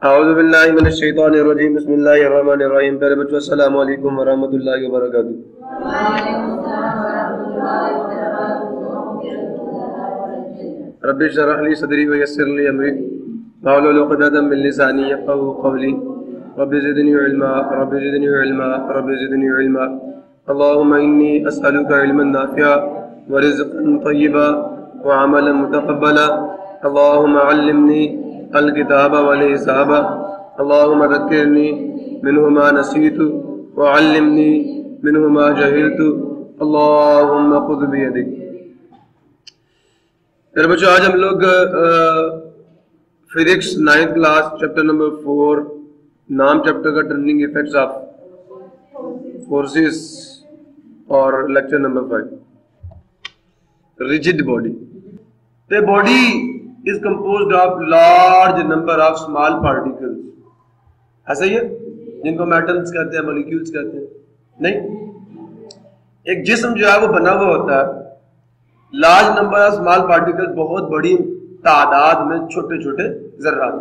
औज़ु बिल्लाहि मिनश शैतानिर रजीम बिस्मिल्लाहिर रहमानिर रहीम। प्यारे बच्चों अस्सलामु अलैकुम व रहमतुल्लाहि व बरकातुहू। रब्बि इश्रह ली सदरी व यस्सिर ली अमरी वाहलुल उक़दतम मिन लिसानी यफ़क़हू क़ौली रब्बि ज़िदनी इल्मा रब्बि ज़िदनी इल्मा रब्बि ज़िदनी इल्मा। अल्लाहुम्मा इन्नी अस्अलुका इल्मन नाफ़िअ व रिज़्क़न तय्यिबा व अमलन मुतक़ब्बला। अल्लाहुम्मा अल्लिमनी अल किताब वल हिसाब अल्लाहुम्मा ज़क्किरनी मिन्हु मा नसीतु व अल्लिमनी मिन्हु मा जहिलतु अल्लाहुम्मा खुज़ बियदिक। मेरे बच्चों, आज हम लोग physics 9th class chapter number 4 नाम चैप्टर का टर्निंग इफेक्ट्स ऑफ फोर्सेस और lecture number 5 rigid body. The body is composed of large number of small particles। ऐसा ही है, जिनको मेटल्स कहते हैं, मॉलिक्यूल्स कहते हैं। नहीं, एक जिस्म जो है वो बना हुआ होता है large number of small particles, बहुत बड़ी तादाद में छोटे छोटे जर्रात।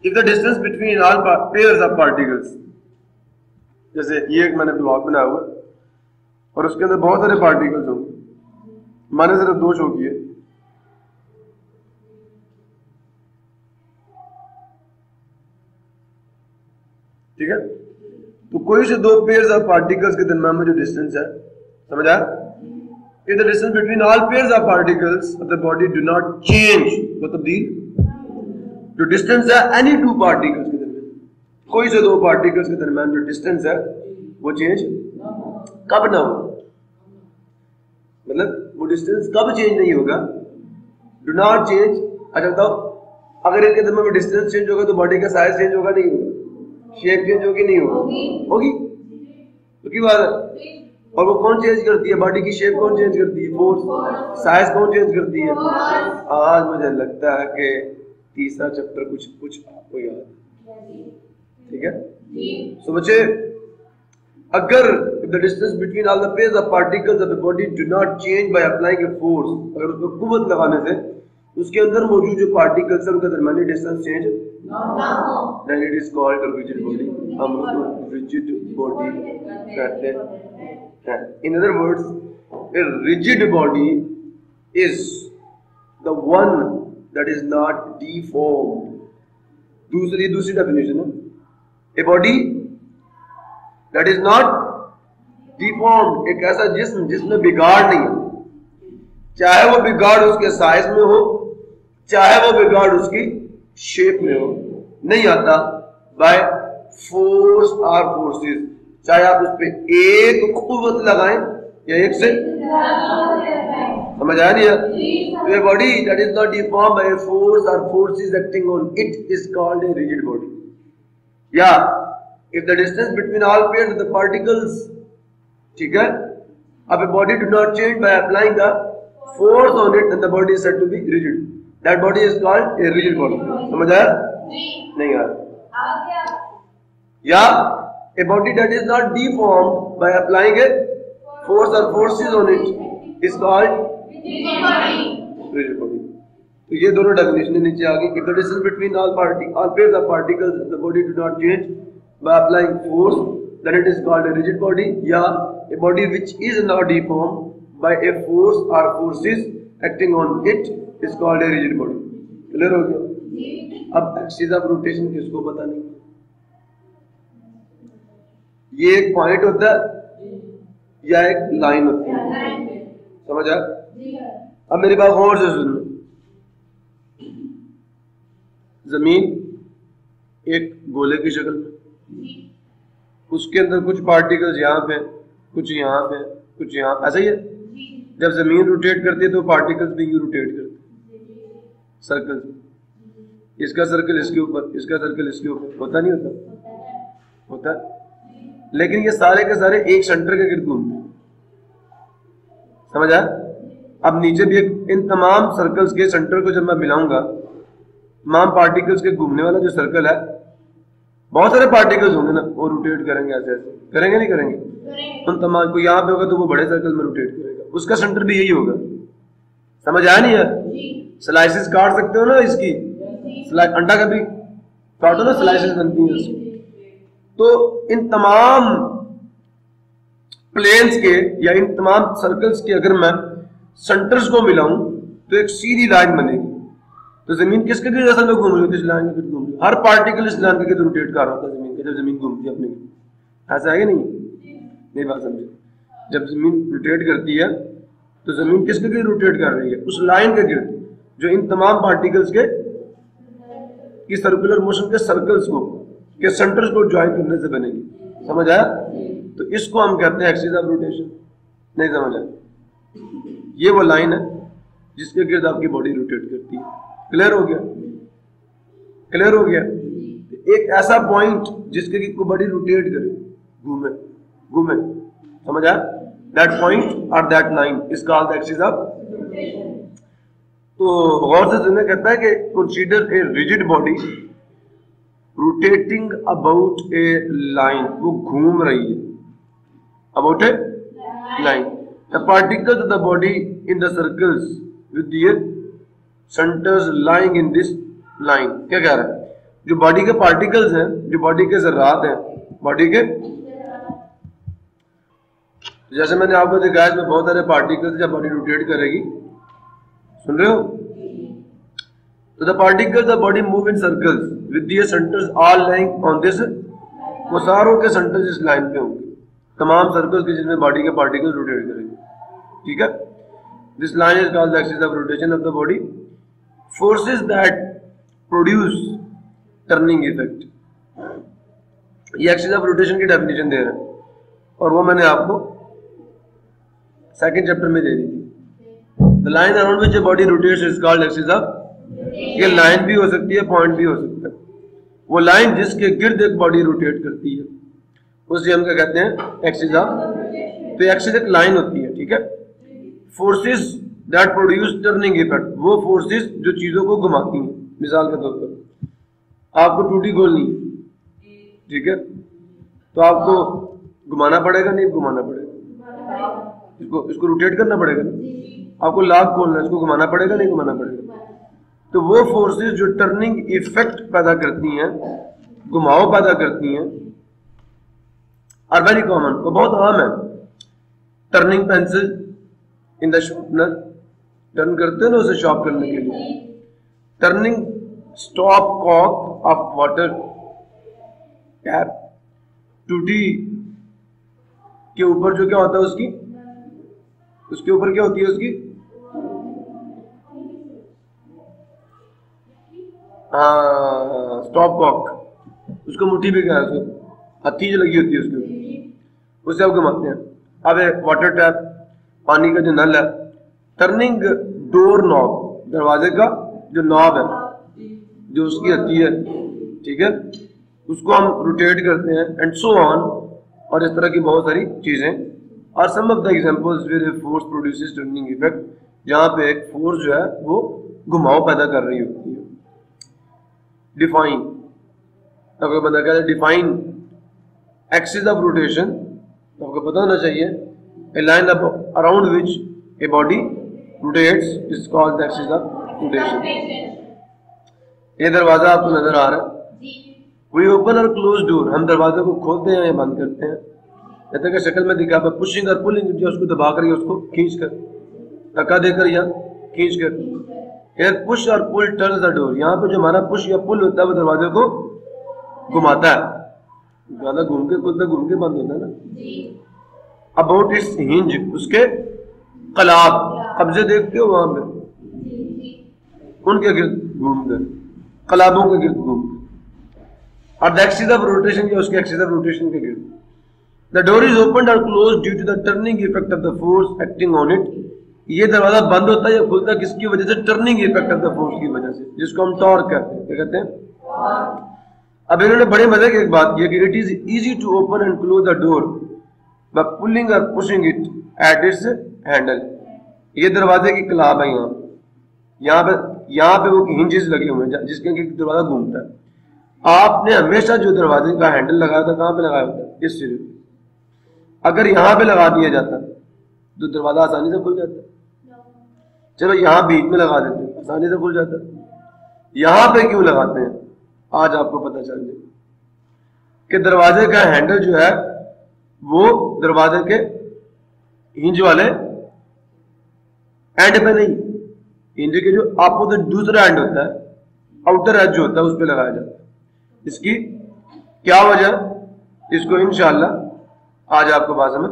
If the distance between all pairs of particles, जैसे ये एक मैंने ब्लॉक बनाया हुआ और उसके अंदर बहुत सारे पार्टिकल्स होंगे, मैंने सिर्फ 2 शो किए। ठीक है, तो कोई से 2 पेयर्स ऑफ पार्टिकल्स के दरमियान में जो डिस्टेंस है, समझ आया? If the distance between all pairs of particles of the body do not change, वो तब्दील, जो डिस्टेंस है एनी 2 पार्टिकल्स के दरमियान, कोई से 2 पार्टिकल्स के दरमियान जो डिस्टेंस है वो चेंज कब ना हो, मतलब वो डिस्टेंस कब चेंज नहीं होगा, डू नॉट चेंज। अच्छा बताओ, अगर इनके दरमियान में डिस्टेंस चेंज होगा तो बॉडी का साइज चेंज होगा नहीं होगा, शेप चेंज होगी नहीं होगी, तो की बात है। और वो कौन चेंज करती है, बॉडी की शेप कौन चेंज करती है, फोर्स। साइज कौन चेंज करती है, आज मुझे लगता है कि तीसरा चैप्टर कुछ आपको याद है। ठीक है, सो बच्चे, अगर the distance between all the pairs of particles of the body do not change by applying a force, अगर उसको कुव्वत लगाने से उसके अंदर मौजूद जो पार्टिकल्स है उनका दरमियानी distance change then it is called a rigid body। हम लोग rigid body कहते हैं। In other words, a rigid body is the one that is not deformed। दूसरी definition है, a body that is not deformed, एक ऐसा जिस्म जिसमें बिगाड़ नहीं है, चाहे वो बिगाड़ उसके साइज में हो, चाहे वो बिगाड़ उसकी शेप में हो, नहीं आता बाय फोर्स और फोर्सेस, चाहे आप उस पे एक कुव्वत लगाएं या एक से, समझ आ रही है? तो body that is not deform by force और forces acting on it is called a rigid body. या if the distance between all pairs of the particles, ठीक है, अब a body do not change by applying the force on it and the body is said to be rigid, that body is called a rigid body. समझ आया? नहीं यार, या a body that is not deformed by applying a force or forces on it is called rigid body। तो ये दोनों definition नीचे आ गई। If the distance between all pairs of particles of the body do not change by applying force, then it is called a rigid body। या a body which is not deformed by a force or forces acting on it is called a rigid body। Clear हो गया? अब axis of rotation किसको पता नहीं, ये एक point होता है या एक लाइन होती है, समझ आ? अब मेरी बात गौर से सुनो, जमीन एक गोले की शक्ल में, उसके अंदर कुछ पार्टिकल्स यहाँ पे, कुछ यहाँ पे, कुछ यहाँ, ऐसा ही है। जब जमीन रोटेट करती है तो पार्टिकल्स भी रोटेट करते हैं सर्कल, इसका सर्कल इसके ऊपर, इसका सर्कल इसके ऊपर, होता नहीं होता? होता है, लेकिन ये सारे के सारे एक सेंटर के गिर्द घूमते हैं, समझ आया? अब नीचे भी एक, इन तमाम सर्कल्स के सेंटर को जब मैं मिलाऊंगा, तमाम पार्टिकल्स के घूमने वाला जो सर्कल है, बहुत सारे पार्टिकल्स होंगे ना, वो रोटेट करेंगे, ऐसे ऐसे करेंगे, नहीं करेंगे? उन तमाम को यहाँ पे होगा तो वो बड़े सर्कल में रोटेट करेगा, उसका सेंटर भी यही होगा। समझ आया नहीं है? स्लाइसिस काट सकते हो ना इसकी, अंडा का भी काटो ना, स्लाइसेस बनती हैं उसकी। तो इन तमाम प्लेन्स के या इन तमाम सर्कल्स के अगर मैं सेंटर्स को मिलाऊं तो एक सीधी लाइन बनेगी। तो जमीन किसके गिर्द असल में घूम रही होती है? इस लाइन के गिर्द घूम रही है। हर पार्टिकल इस लाइन के गिर्द रोटेट कर रहा होता है जमीन के, जब जमीन घूमती है अपने गिर्द। ऐसा है कि नहीं बात समझे? जब जमीन रोटेट करती है तो जमीन किसके गिर्द रोटेट कर रही है? उस लाइन के गिर्द जो इन तमाम पार्टिकल्स के की सर्कुलर मोशन के सर्कल्स को के सेंटर्स को ज्वाइन करने से बनेगी। समझ आया? तो इसको हम कहते हैं एक्सिस ऑफ रोटेशन। नहीं समझ आया? ये वो लाइन है जिसके गिर्द आपकी बॉडी रोटेट करती है। क्लियर हो गया? क्लियर हो गया? एक ऐसा पॉइंट जिसके गिर्द को बॉडी रोटेट करे, घूमे घूमे। समझ आया? दैट पॉइंट और that line is called the axis of rotation. तो गौर से सुनने कहता है कि consider a rigid body rotating about A line, वो घूम रही है about A line. The particles of the body in the circles with their centres lying in this line. क्या कह रहा है? जो बॉडी के पार्टिकल्स हैं, जो बॉडी के जर्रात हैं, बॉडी के, जैसे मैंने आपको दिखाया इसमें बहुत सारे पार्टिकल्स जब बॉडी रोटेट करेगी, सुन रहे हो? तो the particles of body move in circles with their centres all lying on this. वो सारों के सेंटर्स इस लाइन पे होंगे, तमाम सर्कल्स के जिसमें बॉडी के पार्टिकल्स रोटेट करेंगे। ठीक है? This line is called the axis of rotation of the body. Forces that produce turning effect, ये एक्सिस ऑफ रोटेशन की डेफिनेशन दे रहा है और वो मैंने आपको सेकंड चैप्टर में दे दी थी। The line around which a body rotates is called axis of, ये लाइन भी हो सकती है, पॉइंट भी हो सकता है। वो लाइन जिसके गिर्द एक बॉडी रोटेट करती है उसे हम क्या कहते हैं? Axis of. तो एक्सिस एक लाइन होती है। ठीक है? Forces that produce turning effect, वो फोर्सेस जो चीजों को घुमाती हैं। मिसाल के तौर पर आपको टूटी खोलनी, ठीक है, तो आपको घुमाना पड़ेगा नहीं घुमाना पड़ेगा? इसको रोटेट करना पड़ेगा ना। आपको लॉक खोलना है, इसको घुमाना पड़ेगा नहीं घुमाना पड़ेगा? तो वो फोर्सेस जो टर्निंग इफेक्ट पैदा करती हैं, घुमाव पैदा करती हैं, आर वेरी कॉमन, वो बहुत आम है। Turning pencil in the sharpener, turn करते हैं ना उसे शॉर्प करने के लिए। Turning stopcock off water tap, टूटी के ऊपर जो क्या होता है उसके ऊपर क्या होती है उसकी? स्टॉप कॉक, उसको मुट्ठी भी क्या है, हथी जो लगी होती है उसके ऊपर, उसे आप घुमाते हैं। अब वाटर टैप, पानी का जो नल है। टर्निंग डोर नॉब, दरवाजे का जो नॉब है, जो उसकी हथी है, ठीक है, उसको हम रोटेट करते हैं एंड सो ऑन, और इस तरह की बहुत सारी चीजें। और some of the examples where a force produces turning effect, जहां पे एक फोर्स जो है वो घुमाव पैदा कर रही होती है। डिफाइन, अगर बंदा कहता है डिफाइन एक्सिस ऑफ रोटेशन, तो आपको पता होना चाहिए a line around which a body rotates is called the axis of rotation. ये दरवाजा आपको नजर आ रहा है, वी ओपन और क्लोज डोर, हम दरवाजे को खोलते हैं या बंद करते हैं। जैसे कि शक्ल में दिखा, पुशिंग और पुलिंग, जो उसको दबा कर या उसको खींच कर, धक्का देकर या खींच कर। पुश और पुल टर्न्स द डोर, यहाँ पे जो हमारा पुश या पुल होता है वो दरवाजे को घुमाता है। दरवाजा घूम के खुलता, घूम के बंद होता है ना। अबाउट इट्स हिंज, उसके कलाब, कब्जे देखते हो वहां पे, उनके गिर्द घूम कर, कलाबों के गिर्द घूम कर। और द एक्सिस ऑफ रोटेशन, या उसके एक्सिस ऑफ रोटेशन के गिर्द। द डोर इज ओपन और close due to the turning effect of the force acting on it. ये दरवाजा बंद होता है या खुलता है किसकी वजह से? Turning effect of the force की वजह से, जिसको हम टॉर्क कहते हैं। क्या कहते हैं? अब इन्होंने बड़े मजे की एक बात की कि it is easy to open and close the door by pulling और pushing it at its handle. ये दरवाजे की कलाब है, यहाँ पे वो हिंजेस लगे हुए हैं जिसके दरवाजा घूमता है। आपने हमेशा जो दरवाजे का हैंडल लगाया था, कहाँ पे लगाया होता है? इस सिरे पे। अगर यहाँ पे लगा दिया जाता तो दरवाजा आसानी से खुल जाता। चलो यहाँ बीच में लगा देते, आसानी से खुल जाता। यहाँ पे क्यों लगाते हैं? आज आपको पता चल जाए कि दरवाजे का हैंडल जो है वो दरवाजे के हिंज वाले एंड पे नहीं, हिंज के जो अपोजिट दूसरा एंड होता है, आउटर एज जो होता है, उस पर लगाया जाता है। इसकी क्या वजह, इसको इंशाअल्लाह आज आपको बात समझ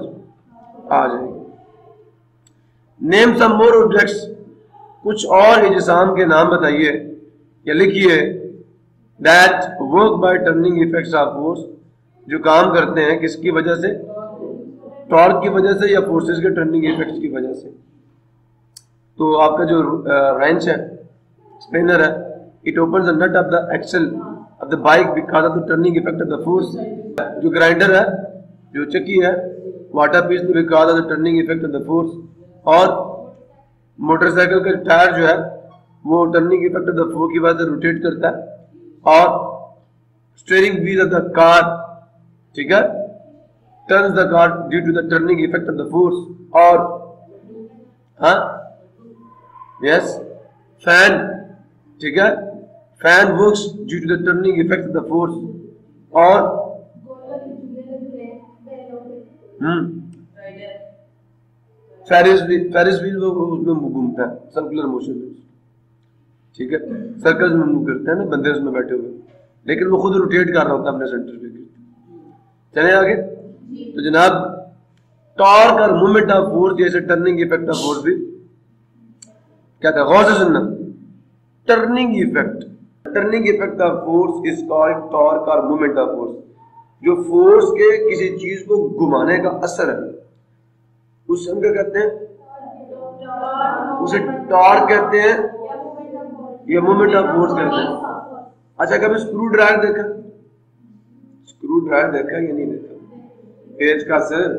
आ जाएगी। नेम सम मोर ऑब्जेक्ट्स, कुछ और इजसाम के नाम बताइए या लिखिए that work by turning effects of force, जो काम करते हैं किसकी वजह से, टॉर्क की वजह से या फोर्सेस के टर्निंग इफेक्ट्स की वजह से। तो आपका जो रेंच है, स्पिनर है, it opens the nut of the axle of the bike because of the turning effect of the force. जो ग्राइंडर है, जो चक्की है, water piece because of the turning effect of the force. और motorcycle का tyre जो है वो turning effect of the force की वजह से रोटेट करता है। और steering wheel of the car, ठीक है, turns the car due to the turning effect of the force. और हाँ यस, फैन, ठीक है, fan works due to the turning effect of the force. और फेरिस व्हील वो उसमें घूमता है, सर्कुलर मोशन में, ठीक है, सर्कल्स में मूव करते हैं ना बंदे उसमें बैठे हुए, लेकिन वो खुद रोटेट कर रहा होता है अपने सेंटर पे। चले आगे। तो जनाब टॉर्क और मूवमेंट ऑफ फोर्स जैसे टर्निंग इफेक्ट ऑफ फोर्स भी क्या था, गौर से सुनना। Turning effect of force is called torque और मूवमेंट ऑफ फोर्स। जो फोर्स के किसी चीज को घुमाने का असर है उसे हम क्या कहते हैं, उसे टॉर्क कहते हैं या मूवमेंट ऑफ फोर्स कहते हैं। अच्छा, कभी स्क्रू ड्राइवर देखा, स्क्रू ड्राइवर देखा या नहीं देखा, पेच का सर,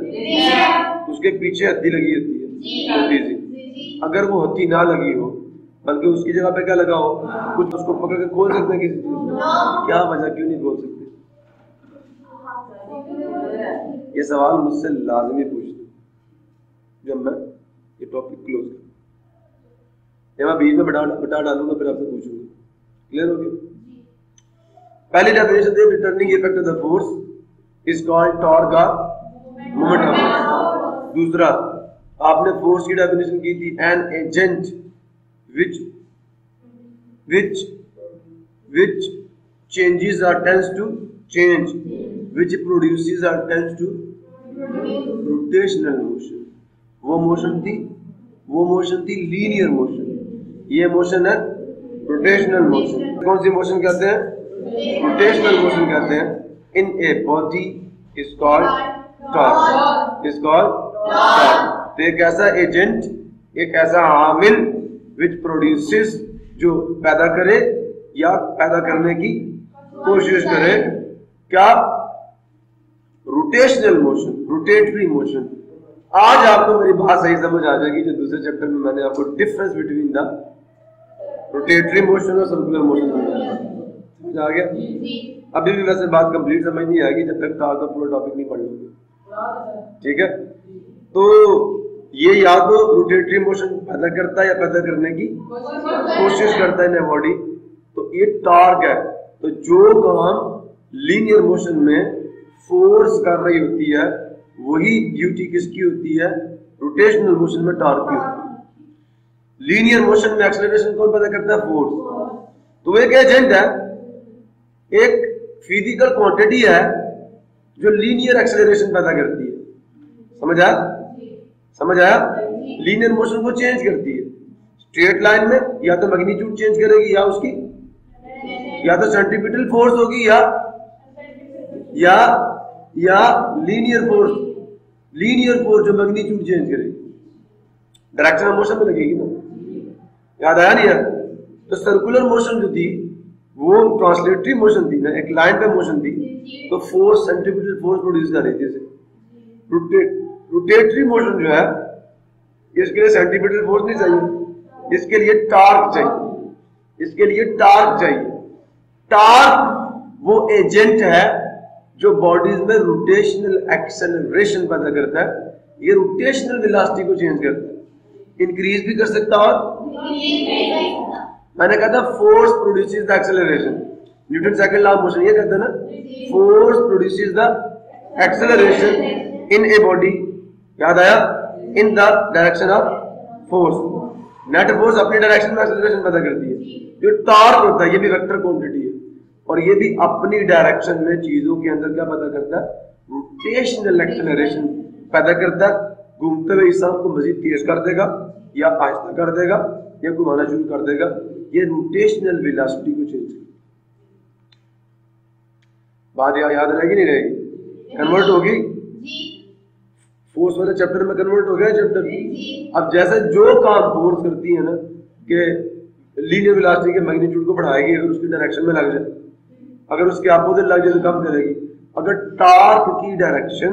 उसके पीछे हत्ती लगी होती है छोटी सी, अगर वो हत्ती ना लगी हो बल्कि उसकी जगह पे क्या लगा हो कुछ, उसको पकड़ के खोल सकते हैं किसी चीज, क्या वजह, क्यों नहीं खोल सकते? ये सवाल मुझसे लाजमी पूछना जब मैं ये टॉपिक क्लोज करूं, जब मैं बीच में बटा डालूंगा फिर आपसे पूछूंगा। क्लियर हो गया? पहली definition they, returning effect of the force is called torque और मोमेंट ऑफ फोर्स। दूसरा आपने फोर्स की डेफिनेशन की थी, an agent which changes or tends to change, which produces or tends to rotational motion। वो मोशन थी linear motion, ये motion है रोटेशनल मोशन। कौन सी मोशन कहते हैं? रोटेशनल मोशन कहते हैं। In a body is called torque, is called torque. तो एक ऐसा एजेंट, एक ऐसा आमिल विच प्रोड्यूसेस, जो पैदा करे या पैदा करने की कोशिश करे, क्या? Rotational motion, rotatory motion. आज आपको मेरी बात सही समझ आ जाएगी जो दूसरे चैप्टर में मैंने आपको difference between the rotatory motion और सर्कुलर मोशन समझ आ गया। अभी भी वैसे बात कंप्लीट समझ नहीं आएगी जब तक का पूरा टॉपिक नहीं पढ़ लोगे, ठीक है। तो ये या तो रोटेटरी मोशन पैदा करता है या पैदा करने की कोशिश करता है इन बॉडी, तो ये टॉर्क है। तो जो काम लीनियर मोशन में फोर्स कर रही होती है वही ड्यूटी किसकी होती है? रोटेशनल मोशन में टॉर्क की होती है। लीनियर मोशन में एक्सेलरेशन कौन पैदा करता है? फोर्स। तो एक एजेंट है, एक फिजिकल क्वांटिटी है जो लीनियर एक्सेलरेशन पैदा करती है। समझ आया? लीनियर मोशन को चेंज करती है। स्ट्रेट लाइन में या तो मैग्नीट्यूड चेंज करेगी या उसकी या तो सेंट्रीपिटल फोर्स होगी या लीनियर फोर्स जो मैग्नीट्यूड चेंज करेगी, डायरेक्शन ऑफ मोशन में लगेगी ना। याद आया नहीं यार? तो सर्कुलर मोशन जो थी वो ट्रांसलेटरी मोशन थी ना, एक लाइन पे मोशन थी, तो फोर्स सेंट्रीपिटल फोर्स प्रोड्यूस कर रही थी। रोटेटरी मोशन जो है इसके लिए सेंट्रीपिटल फोर्स नहीं चाहिए, इसके लिए टॉर्क चाहिए। टॉर्क वो एजेंट है जो बॉडीज में रोटेशनल एक्सेलरेशन पैदा करता है। ये रोटेशनल वेलोसिटी को चेंज करता है, इंक्रीज भी कर सकता है और मैंने कहा था force produces the acceleration. Newton second law of motion ये कहता है ना, force produces the acceleration in a body, याद आया, in the direction of force. Net force अपनी डायरेक्शन में एक्सेलरेशन पैदा करती है। जो टॉर्क होता है ये भी वेक्टर क्वांटिटी है, और ये भी अपनी डायरेक्शन में चीजों के अंदर क्या पैदा करता है, रोटेशनल एक्सेलरेशन पैदा करता है। घूमते हुए हिस्सा को मजीद तेज कर देगा या आहिस्ता कर देगा या घुमाना शुरू कर देगा। ये रोटेशनल वेलोसिटी को चेंज कर, बात याद रहेगी नहीं रहेगी, कन्वर्ट होगी। फोर्स वाले चैप्टर में कन्वर्ट हो गया चैप्टर। अब जैसे जो काम फोर्स करती है ना कि लीनियर वेलोसिटी के मैग्नीट्यूड को बढ़ाएगी, अगर उसकी डायरेक्शन में लग जाए, अगर उसके अपोजिट लग जाए तो कम करेगी। अगर टॉर्क की डायरेक्शन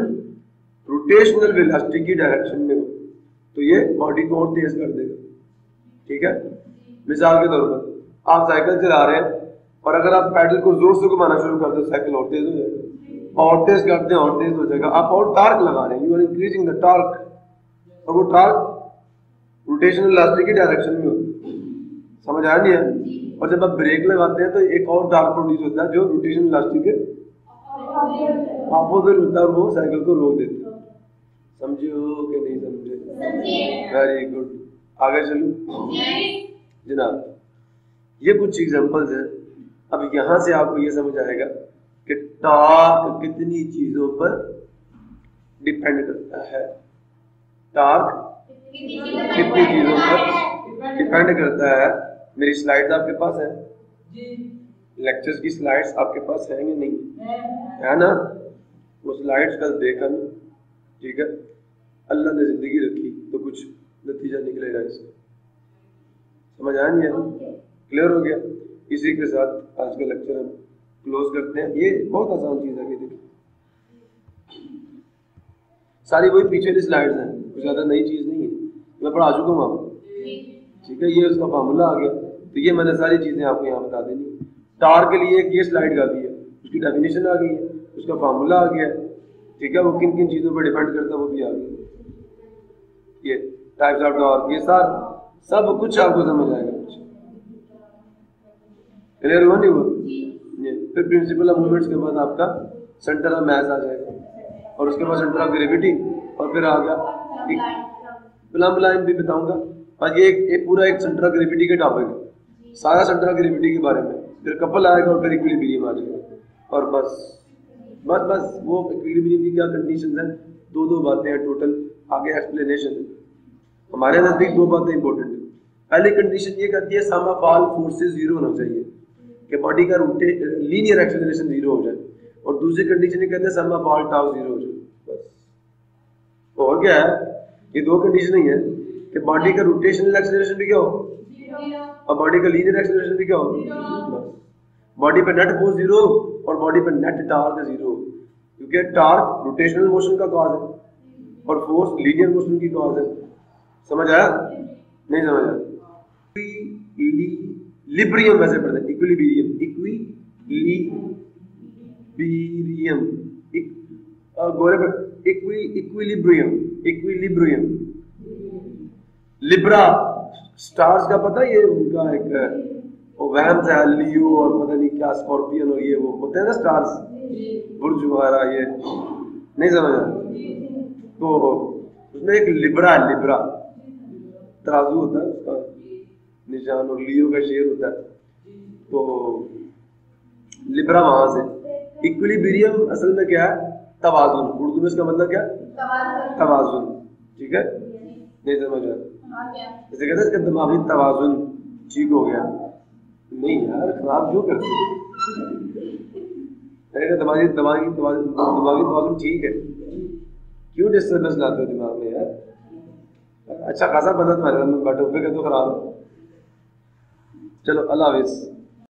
रोटेशनल वेलोसिटी की डायरेक्शन में हो तो ये बॉडी को और तेज कर देगा। ठीक है, मिसाल के तौर पर आप साइकिल चला रहे हैं और अगर आप पैडल को जोर से घुमाना शुरू कर दो, साइकिल और तेज हो जाएगा, और तेज करते हैं और तेज हो जाएगा। आप और टॉर्क लगा रहे हैं, you are increasing the torque, और वो टॉर्क रोटेशनल वेलोसिटी की डायरेक्शन में होती है। समझ आया नहीं है? और जब आप ब्रेक लगाते हैं तो एक और टॉर्क प्रोड्यूस होता है जो रोटेशनल वेलोसिटी के अपोजिट होता है, और वो साइकिल को रोक देता है। समझो कि नहीं समझे? वेरी गुड, आगे चलो जनाब। ये कुछ एग्जांपल्स हैं। अब यहां से आपको ये समझ आएगा कि टॉर्क कितनी चीजों पर डिपेंड करता है। टॉर्क कितनी चीजों पर डिपेंड करता है। मेरी स्लाइड्स आपके पास है, लेक्चर्स की स्लाइड्स आपके पास है या नहीं है ना? वो स्लाइड्स कल देखा ना, ठीक है। अल्लाह ने जिंदगी रखी तो कुछ नतीजा निकलेगा इसका। समझ आया नहीं है? क्लियर हो गया? इसी के साथ आज का लेक्चर हम क्लोज करते हैं। ये बहुत आसान चीज है, देखिए सारी वही पीछे वाली स्लाइड्स हैं, कुछ ज्यादा नई चीज नहीं है, मैं पढ़ा चुका हूँ आपको। ठीक है, ये उसका फार्मूला आ गया, तो ये मैंने सारी चीजें आपको यहाँ बता देनी। टार के लिए ये स्लाइड का भी है, उसकी डेफिनेशन आ गई है, उसका फार्मूला आ गया। ठीक है, वो किन किन चीजों पर डिपेंड करता है वो भी आ गया। ये टाइप्स ऑफ टॉर्क, ये सब कुछ आपको समझ आएगा। क्लियर हुआ नहीं हुआ? फिर प्रिंसिपल ऑफ मूवमेंट्स के बाद आपका सेंटर ऑफ मास आ जाएगा, और उसके बाद सेंटर ऑफ ग्रेविटी, और फिर आ गया प्लम लाइन भी बताऊंगा। और ये पूरा एक सेंटर ऑफ ग्रेविटी के टॉपिक है, सारा सेंटर ऑफ ग्रेविटी के बारे में। फिर कपल आएगा और फिर इक्विलिब्रियम आ जाएगा, और बस वो इक्विलिब्रियम की क्या कंडीशंस हैं, दो बातें हैं टोटल, आगे एक्सप्लेनेशन है। हमारे नजदीक दो बातें इंपॉर्टेंट है। पहली कंडीशन ये कहती है सम ऑफ ऑल फोर्सेस जीरो होना चाहिए, कि बॉडी का लीनियर एक्सेलरेशन जीरो हो जाए, और दूसरी कंडीशन ये कहते हैं सम ऑफ ऑल टाउ जीरो हो जाए। बस तो हो गया है, ये दो कंडीशन ही है कि बॉडी का रोटेशनल एक्सेलरेशन भी क्या हो और बॉडी का लीनियर एक्सेलरेशन भी क्या हो। बस बॉडी पे नेट फोर्स जीरो और बॉडी पे नेट टॉर्क जीरो, क्योंकि टॉर्क रोटेशनल मोशन का कॉज है और फोर्स लीनियर मोशन की कॉज है। समझ आया नहीं समझ आया? इक्विलिब्रियम वैसे पढ़ते हैं, इक्विलिब्रियम गोरे पर इक्विलिब्रियम लिब्रा स्टार्स का पता है, ये उनका एक वहम है, लियो और पता नहीं क्या स्कॉर्पियन और ये वो होते हैं ना स्टार्स, बुर्ज वगैरह, ये नहीं समझ आया? तो उसमें एक लिब्रा तराजू होता है उसका निशान, और लियो का शेर होता है, तो लिब्रा वहां से। इक्विलिब्रियम असल में क्या है? तवाजुन। उर्दू में इसका मतलब क्या? तवाजुन। ठीक है, नहीं समझ आया? जैसे कहते हैं इसका दिमागी तवाजुन ठीक हो गया। नहीं यार, खराब क्यों करते हो? दिमागी तवाजुन ठीक है, क्यों डिस्टर्बेंस लाते हो दिमाग में यार? अच्छा खासा बंदा तुम्हारे बैठो पे तो खराब है। चलो अल्लाह हाफिज़।